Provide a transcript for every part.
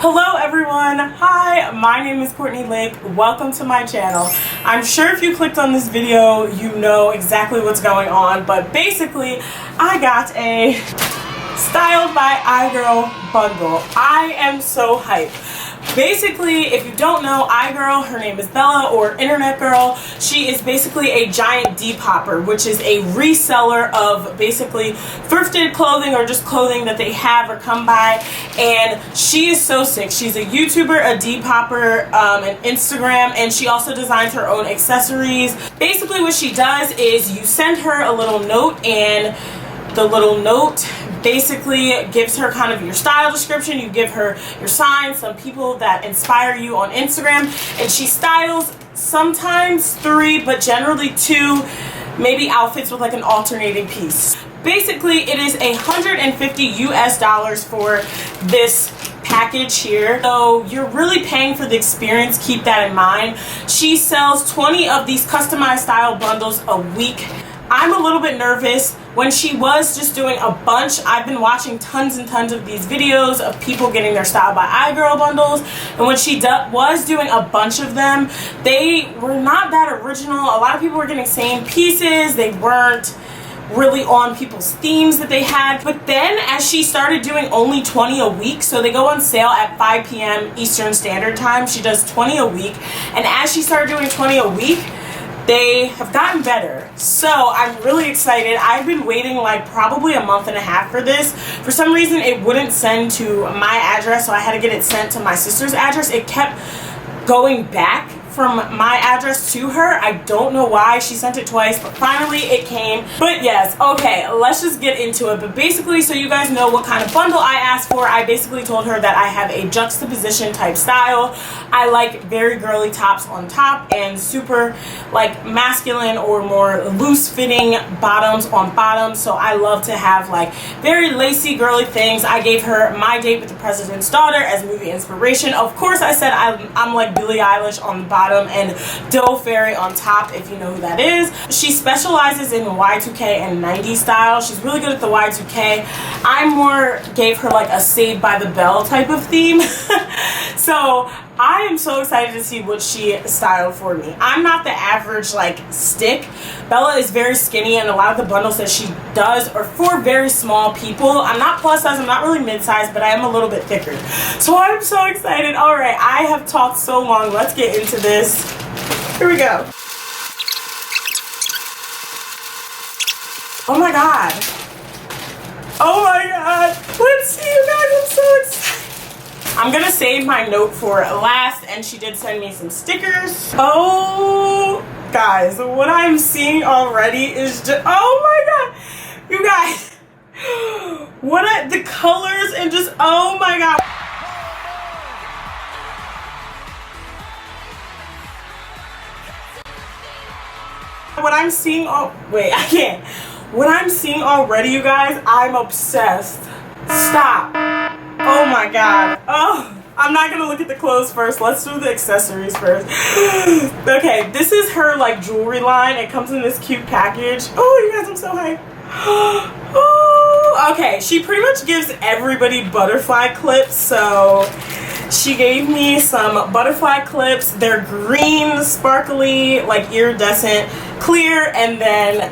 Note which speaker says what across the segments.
Speaker 1: Hello everyone, hi, my name is Courtney Lake. Welcome to my channel. I'm sure if you clicked on this video, you know exactly what's going on, but basically, I got a Styled by IGirl bundle. I am so hyped. Basically, if you don't know IGirl, her name is Bella, or Internet Girl. She is basically a giant depopper, which is a reseller of basically thrifted clothing or just clothing that they have or come by. And she is so sick. She's a YouTuber, a depopper, an Instagram, and she also designs her own accessories. Basically, what she does is you send her a little note, and the little note basically gives her kind of your style description. You give her your signs, some people that inspire you on Instagram, and she styles sometimes 3, but generally 2, maybe outfits with like an alternating piece. Basically, it is $150 US for this package here, so you're really paying for the experience. Keep that in mind. She sells 20 of these customized style bundles a week. I'm a little bit nervous. When she was just doing a bunch, I've been watching tons and tons of these videos of people getting their Styled by IGirl bundles, and when she was doing a bunch of them, they were not that original. A lot of people were getting same pieces. They weren't really on people's themes that they had. But then as she started doing only 20 a week, so they go on sale at 5 p.m. Eastern Standard Time, she does 20 a week, and as she started doing 20 a week, they have gotten better. So I'm really excited. I've been waiting like probably a month and a half for this. For some reason it wouldn't send to my address, so I had to get it sent to my sister's address. It kept going back from my address to her. I don't know why. She sent it twice, but finally it came. But yes, okay, let's just get into it. But basically, so you guys know what kind of bundle I asked for, I basically told her that I have a juxtaposition type style. I like very girly tops on top and super like masculine or more loose fitting bottoms on bottoms. So I love to have like very lacy girly things. I gave her My Date with the President's Daughter as movie inspiration. Of course, I said I'm like Billie Eilish on the bottom and Doe Fairy on top, if you know who that is. She specializes in Y2K and 90s style. She's really good at the Y2K. I more gave her like a Saved by the Bell type of theme. So I am so excited to see what she styled for me. I'm not the average like stick. Bella is very skinny, and a lot of the bundles that she does are for very small people. I'm not plus size, I'm not really mid-size, but I am a little bit thicker. So I'm so excited. All right, I have talked so long. Let's get into this. Here we go. Oh my God. Oh my God. Let's see, you guys. I'm so excited. I'm gonna save my note for last, and she did send me some stickers. Oh, guys, what I'm seeing already is just, oh my God, you guys, the colors and just, oh my God. What I'm seeing, oh, wait, I can't. What I'm seeing already, you guys, I'm obsessed. Stop. Oh my God. Oh, I'm not gonna look at the clothes first. Let's do the accessories first. Okay, this is her like jewelry line. It comes in this cute package. Oh, you guys, I'm so hyped. Oh, okay, she pretty much gives everybody butterfly clips. So she gave me some butterfly clips. They're green, sparkly, like iridescent, clear, and then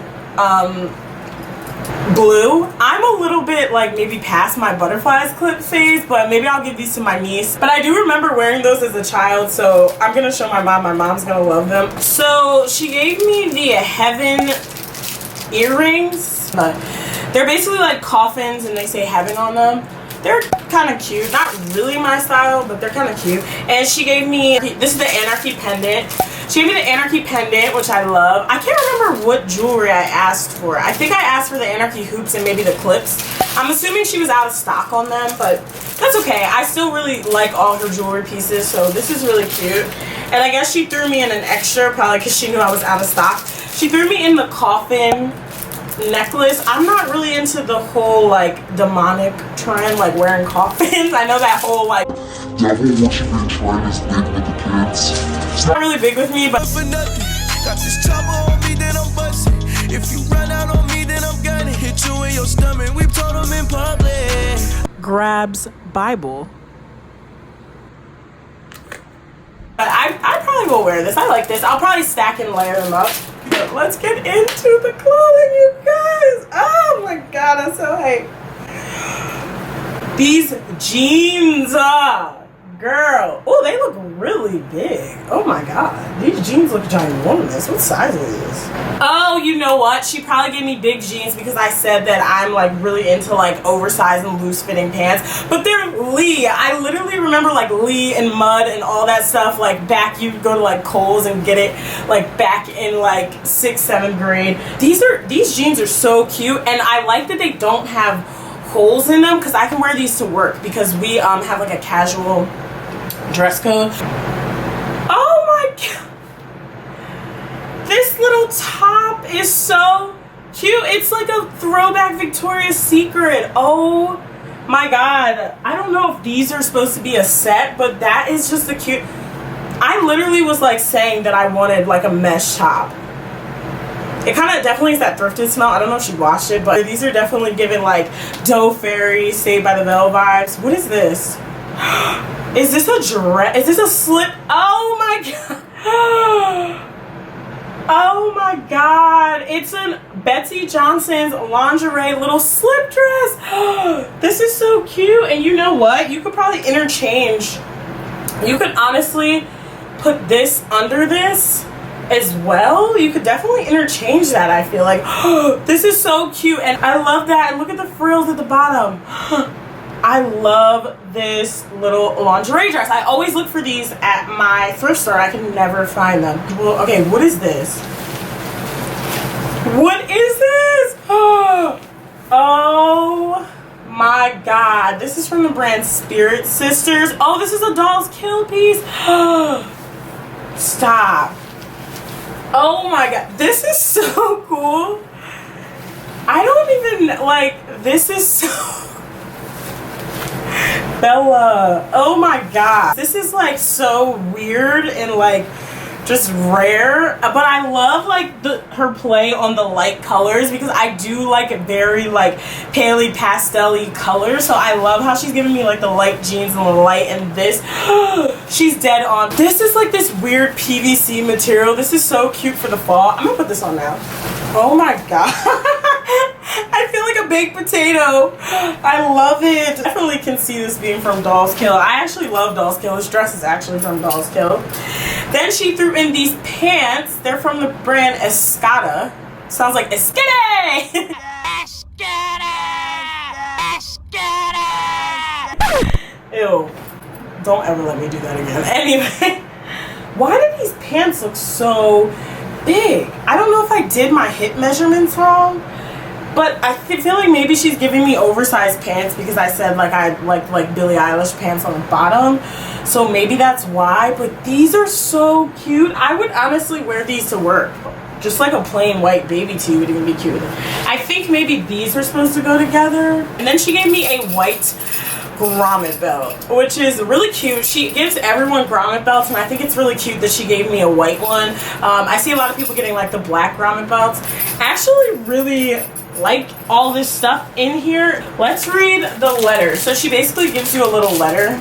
Speaker 1: blue. I'm a little bit like maybe past my butterflies clip phase, but maybe I'll give these to my niece. But I do remember wearing those as a child, so I'm gonna show my mom. My mom's gonna love them. So she gave me the Heaven earrings. They're basically like coffins, and they say heaven on them. They're kind of cute. Not really my style, but they're kind of cute. And she gave me, this is the Anarchy pendant. She gave me the Anarchy pendant, which I love. I can't remember what jewelry I asked for. I think I asked for the Anarchy hoops and maybe the clips. I'm assuming she was out of stock on them, but that's okay. I still really like all her jewelry pieces, so this is really cute. And I guess she threw me in an extra, probably because she knew I was out of stock. She threw me in the coffin necklace. I'm not really into the whole like demonic trend, like wearing coffins. I know that whole like devil worshiping trend is big with the kids. It's not really big with me, but for nothing. Got this trouble on me, then I'm busting. If you run out on me, then I'm gonna hit you in your stomach. We've told them in public. Grabs Bible. will wear this. I like this. I'll probably stack and layer them up. But let's get into the clothing, you guys. Oh my god, I'm so hyped. These jeans, girl. Oh, they look really big. Oh my god. These jeans look ginormous. What size are these? Oh, you know what? She probably gave me big jeans because I said that I'm like really into like oversized and loose fitting pants. But they're Lee. I literally remember like Lee and Mud and all that stuff. Like back, you'd go to like Kohl's and get it like back in like 6th, 7th grade. These jeans are so cute, and I like that they don't have holes in them because I can wear these to work because we have like a casual dress code. Oh my god, this little top is so cute. It's like a throwback Victoria's Secret. Oh my god, I don't know if these are supposed to be a set, but that is just a cute. I literally was like saying that I wanted like a mesh top. It kind of definitely is that thrifted smell. I don't know if she washed it, but these are definitely giving like Doe Fairy, Saved by the Bell vibes. What is this? Is this a dress? Is this a slip? Oh my god. Oh my god. It's a Betsy Johnson's lingerie little slip dress. This is so cute. And you know what? You could probably interchange. You could honestly put this under this as well. You could definitely interchange that, I feel like. This is so cute, and I love that. And look at the frills at the bottom. I love this little lingerie dress. I always look for these at my thrift store. I can never find them. Well, okay, what is this? What is this? Oh my god. This is from the brand Spirit Sisters. Oh, this is a Doll's Kill piece. Stop. Oh my god, this is so cool. I don't even like, this is so Bella. Oh my god, this is like so weird and like just rare, but I love like her play on the light colors because I do like very like paley pastel-y colors. So I love how she's giving me like the light jeans and the light, and this she's dead on. This is like this weird PVC material. This is so cute for the fall. I'm gonna put this on now. Oh my god. I feel like a baked potato. I love it. Definitely can see this being from Doll's Kill. I actually love Doll's Kill. This dress is actually from Doll's Kill. Then she threw in these pants. They're from the brand Escada. Sounds like Escada. Ew. Don't ever let me do that again. Anyway, why do these pants look so big? I don't know if I did my hip measurements wrong, but I feel like maybe she's giving me oversized pants because I said like I like Billie Eilish pants on the bottom. So maybe that's why, but these are so cute. I would honestly wear these to work. Just like a plain white baby tee would even be cute. I think maybe these are supposed to go together. And then she gave me a white grommet belt, which is really cute. She gives everyone grommet belts, and I think it's really cute that she gave me a white one. I see a lot of people getting like the black grommet belts. I actually really like all this stuff in here. Let's read the letter. So she basically gives you a little letter.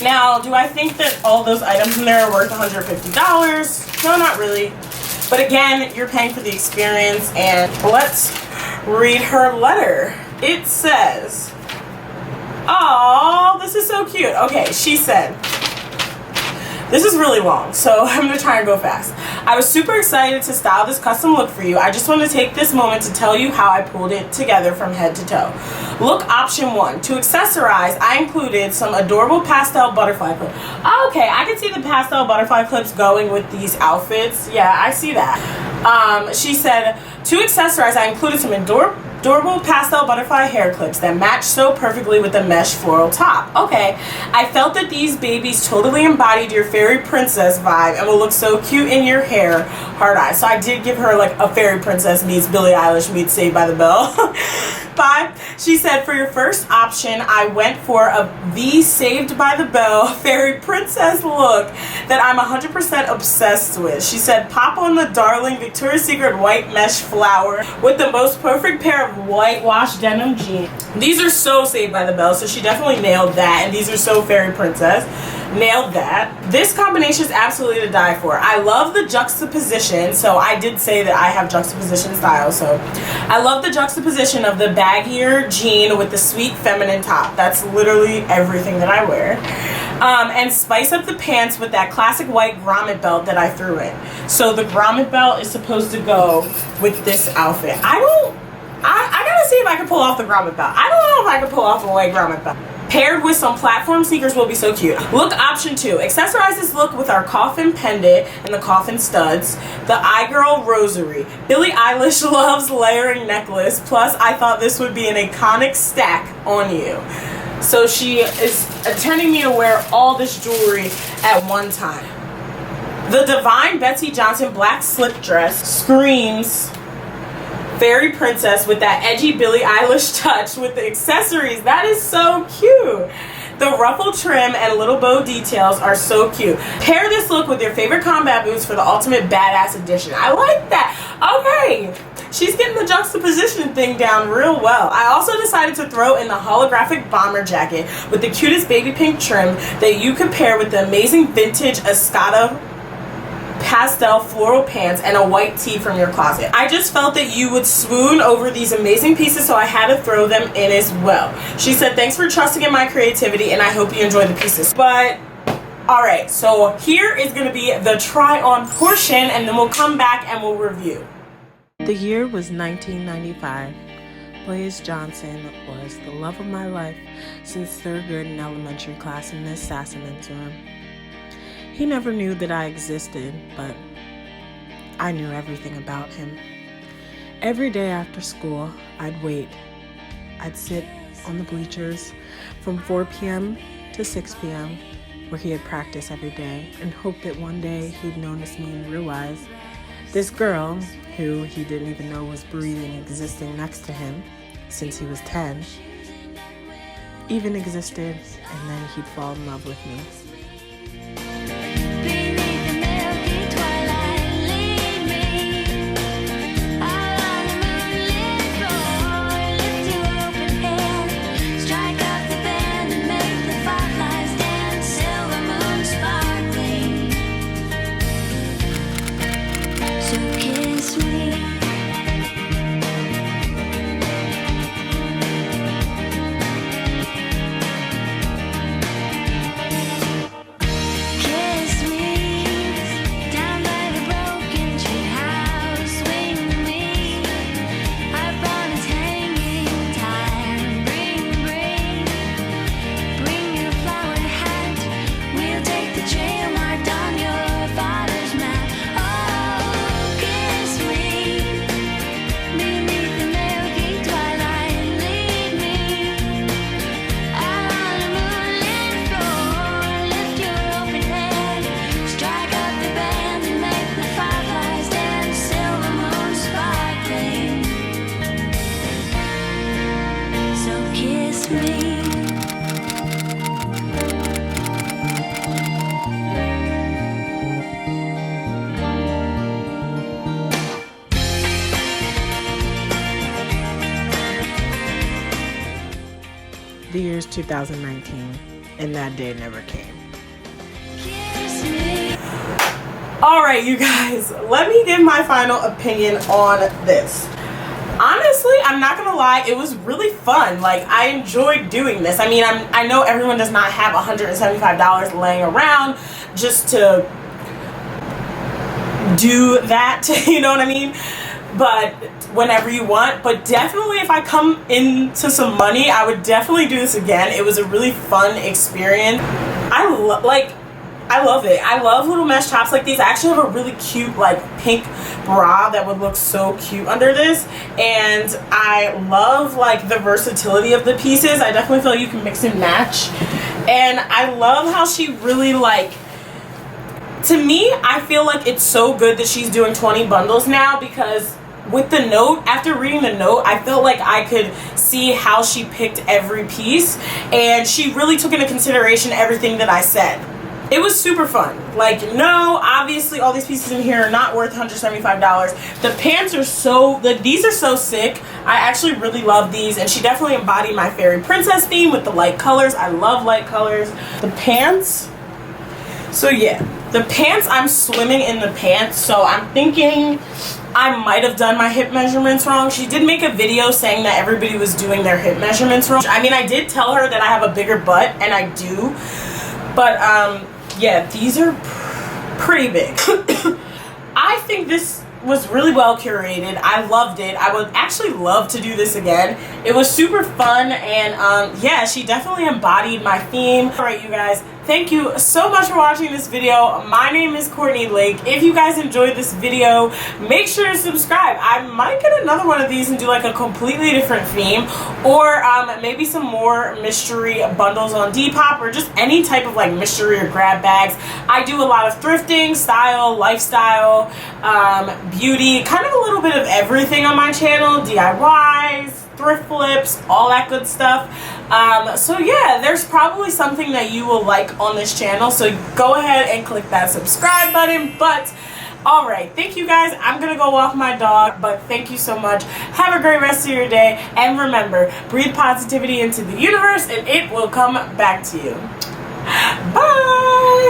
Speaker 1: Now, do I think that all those items in there are worth $150? No, not really. But again, you're paying for the experience, and let's read her letter. It says, oh, this is so cute. Okay, she said, this is really long, so I'm gonna try and go fast. I was super excited to style this custom look for you. I just want to take this moment to tell you how I pulled it together from head to toe. Look option 1. To accessorize, I included some adorable pastel butterfly clips. Oh, okay, I can see the pastel butterfly clips going with these outfits. Yeah, I see that. She said, to accessorize, I included some adorable pastel butterfly hair clips that match so perfectly with the mesh floral top. Okay, I felt that these babies totally embodied your fairy princess vibe and will look so cute in your hair. Hard eyes. So I did give her like a fairy princess meets Billie Eilish meets Saved by the Bell. 5. She said, for your first option, I went for a V Saved by the Bell fairy princess look that I'm 100% obsessed with. She said, pop on the darling Victoria's Secret white mesh flower with the most perfect pair of whitewashed denim jeans. These are so Saved by the Bell, so she definitely nailed that, and these are so fairy princess. Nailed that. This combination is absolutely to die for. I love the juxtaposition. So I did say that I have juxtaposition style. So I love the juxtaposition of the baggier jean with the sweet feminine top. That's literally everything that I wear. And spice up the pants with that classic white grommet belt that I threw in. So the grommet belt is supposed to go with this outfit. I gotta see if I can pull off the grommet belt. I don't know if I can pull off a white grommet belt. Paired with some platform sneakers will be so cute. Look option 2. Accessorize this look with our coffin pendant and the coffin studs. The IGirl rosary. Billie Eilish loves layering necklace. Plus, I thought this would be an iconic stack on you. So she is intending me to wear all this jewelry at one time. The Divine Betsy Johnson black slip dress screams fairy princess with that edgy Billie Eilish touch with the accessories. That is so cute. The ruffle trim and little bow details are so cute. Pair this look with your favorite combat boots for the ultimate badass edition. I like that. Okay, she's getting the juxtaposition thing down real well. I also decided to throw in the holographic bomber jacket with the cutest baby pink trim that you could pair with the amazing vintage Escada pastel floral pants and a white tee from your closet. I just felt that you would swoon over these amazing pieces, so I had to throw them in as well. She said, thanks for trusting in my creativity and I hope you enjoy the pieces. But alright, so here is going to be the try on portion and then we'll come back and we'll review. The year was 1995. Blaze Johnson was the love of my life since third grade in elementary class in Miss Sassaman's room. He never knew that I existed, but I knew everything about him. Every day after school, I'd wait. I'd sit on the bleachers from 4 p.m. to 6 p.m., where he had practice every day, and hope that one day he'd notice me and realize this girl, who he didn't even know was breathing, existing next to him since he was 10, even existed, and then he'd fall in love with me. The year's 2019, and that day never came. Alright, you guys, let me give my final opinion on this. Honestly, I'm not gonna lie, it was really fun. Like, I enjoyed doing this. I mean, I know everyone does not have $175 laying around just to do that, you know what I mean? But whenever you want. But definitely, if I come into some money, I would definitely do this again. It was a really fun experience. I love it. I love little mesh tops like these. I actually have a really cute like pink bra that would look so cute under this, and I love like the versatility of the pieces. I definitely feel like you can mix and match, and I love how she really like, to me, I feel like it's so good that she's doing 20 bundles now, because with the note, after reading the note, I felt like I could see how she picked every piece, and she really took into consideration everything that I said. It was super fun. Like, no, obviously all these pieces in here are not worth $175. The pants are so, these are so sick. I actually really love these, and she definitely embodied my fairy princess theme with the light colors. I love light colors. The pants So yeah, the pants, I'm swimming in the pants, so I'm thinking I might have done my hip measurements wrong. She did make a video saying that everybody was doing their hip measurements wrong. I mean, I did tell her that I have a bigger butt, and I do, but yeah, these are pretty big. I think this was really well curated. I loved it. I would actually love to do this again. It was super fun, and yeah, she definitely embodied my theme. All right, you guys, thank you so much for watching this video. My name is Courtney Lake. If you guys enjoyed this video, make sure to subscribe. I might get another one of these and do like a completely different theme, or maybe some more mystery bundles on Depop, or just any type of like mystery or grab bags. I do a lot of thrifting, style, lifestyle, beauty, kind of a little bit of everything on my channel, DIYs, thrift flips, all that good stuff. So yeah, there's probably something that you will like on this channel, so go ahead and click that subscribe button. But all right, thank you guys. I'm gonna go walk my dog, but thank you so much. Have a great rest of your day, and remember, breathe positivity into the universe and it will come back to you. Bye.